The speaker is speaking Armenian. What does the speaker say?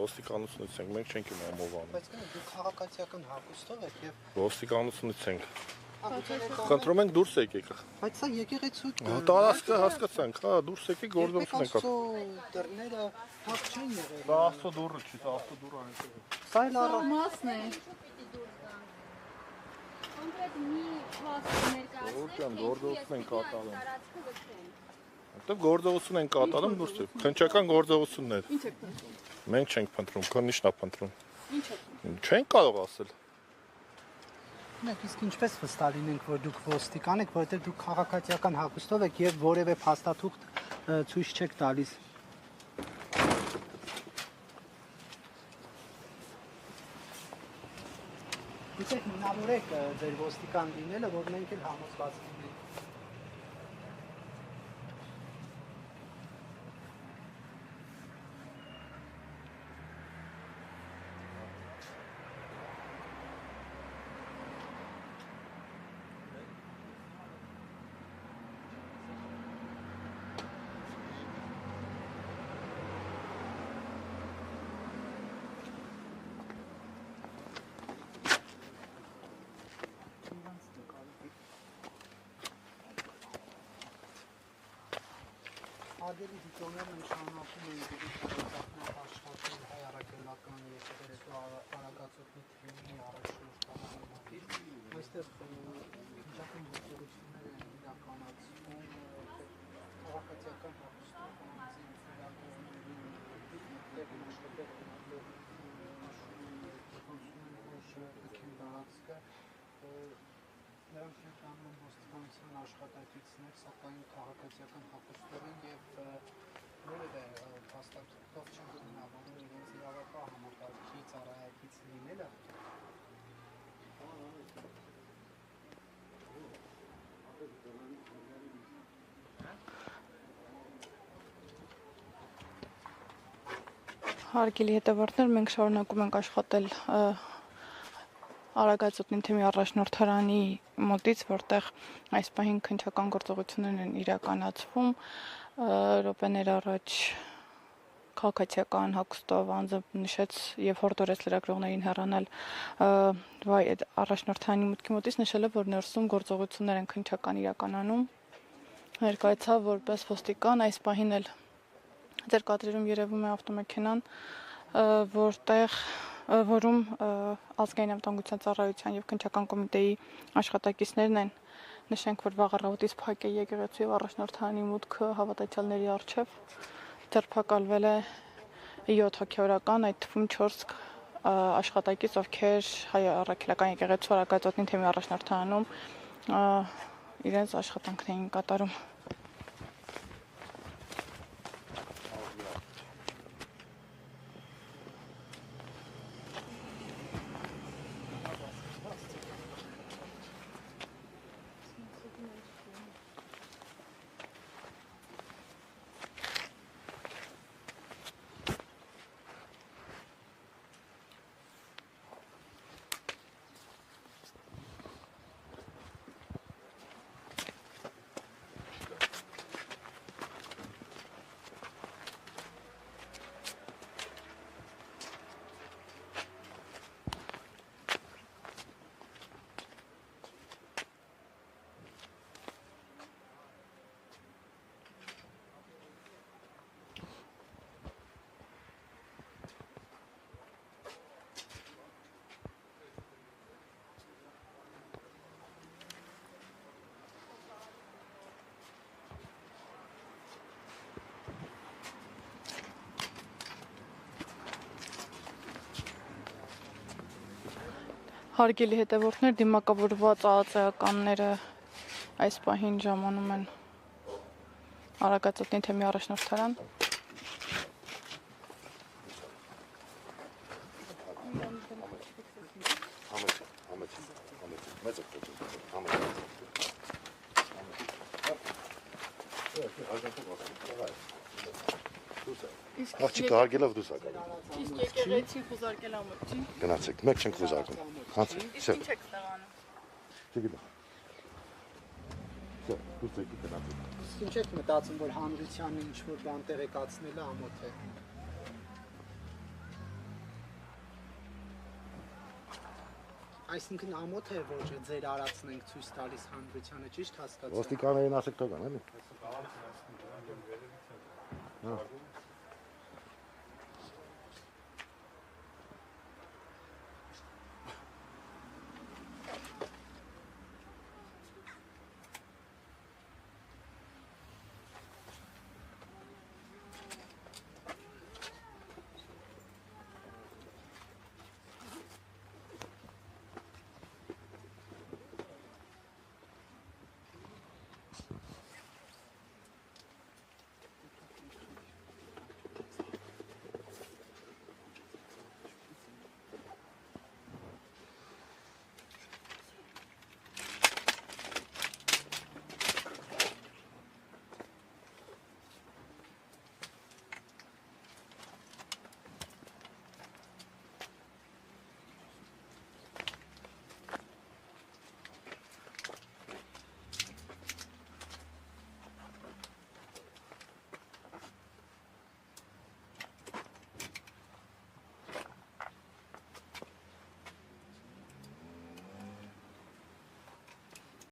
ոստիկանությունից ենք, մենք չենք իմ ամովանում։ Բայց դուք քաղաքացիական հագուստով եք եւ ոստիկանությունից ենք։ Խնդրում ենք դուրս եկեք։ Բայց սա եկեղեցու տարածքը հասկացանք, հա, դուրս եկեք գործողություն եք։ Դռները փակ չեն եղել։ Դա աստծո դուռը չի, դա աստծո դուռը այնտեղ է։ Սա էլ առա մասն է։ Կոնկրետ մի փաստը ներկայացնեք, գործողություն են կատարում։ Այդտեղ գործողություն են կատարում, դուրս եք։ Քննչական գործողություններ։ Ինչ եք փնտրում։ Մենք չենք փնտրում, քննիչն է փնտրում։ Ինչ եք փնտրում։ Չենք կարող ասել։ Մենք իսկ ինչպես վստահ լինենք, որ դուք ոստիկան եք, որովհետեւ դուք քաղաքացիական հագուստով եք եւ որևէ փաստաթուղթ ցույց չեք տալիս։ Իսկ հնարավոր է ձեր ոստիկան լինելը, որ մենք էլ համոզված լինենք։ Ադելի դիտոներն շարունակում են դիտարկման աշխատել հայ առաքելական եկեղեցու արագածոտնի թիմի առաջնորդի։ Այստեղ քննչական գործողություններ են իրականացվում քաղաքացիական հագուստով անձին ծրագրերին աշխատել նրանք են կանում ոստիկանության աշխատակիցներ, սակայն քաղաքացիական հագուստով են եւ որևէ փաստաթղթով չեն գնահատում իրենց իրավապահ համակարգի ծառայակից լինելը։ Հարգելի հետևորդներ, մենք շարունակում ենք աշխատել Արագածոտնի թեմի առաջնորդարանի մոտից, որտեղ այս պահին քննչական գործողություններ են իրականացվում, րոպեներ առաջ քաղաքացիական հագուստով անձը նշեց եւ հորդորեց լրագրողներին հեռանալ առաջնորդարանի մուտքի մոտից, նշելով, որ ներսում գործողություններ են քննչական իրականանում, ներկայացավ որպես ոստիկան, այս պահին էլ ձեր կադրերում երևում է ավտոմեքենան, որում ազգային անվտանգության ծառայության եւ քննչական կոմիտեի աշխատակիցներն են, նշենք, որ վաղ առավոտից փակ է եկեղեցու եւ առաջնորդարանի մուտքը հավատացյալների առջև, ձերբակալվել է 7 հոգեորական, այդ թվում 4 աշխատակից, ովքեր հայ առաքելական եկեղեցու Արագածոտնի թեմի առաջնորդարանում իրենց աշխատանքն էին կատարում։ Հարգելի հետևորդներ, դիմակավորված ԱԱԾ-ականները այս պահին ժամանում են Արագածոտնի թեմի առաջնորդարան։ Աղջիկը հարգելով դուս ակա։ Իսկ եկեղեցին խուզարկել ամոթ չի։ Գնացեք, մեկ չենք խուզարկում։ Հանցեք։ Ինչ եք ստեղանում։ Չգիտեմ։ Դուս եկի գնացեք։ Ինչ եք մտածում, որ հանրությանը ինչ-որ բան տեղեկացնելը ամոթ է։ Այսինքն ամոթ է, որ ձեր արածն ենք ցույց տալիս հանրությանը, ճիշտ հասկացա։ Ոստիկաններին ասեք թողան, էլի։ Հա։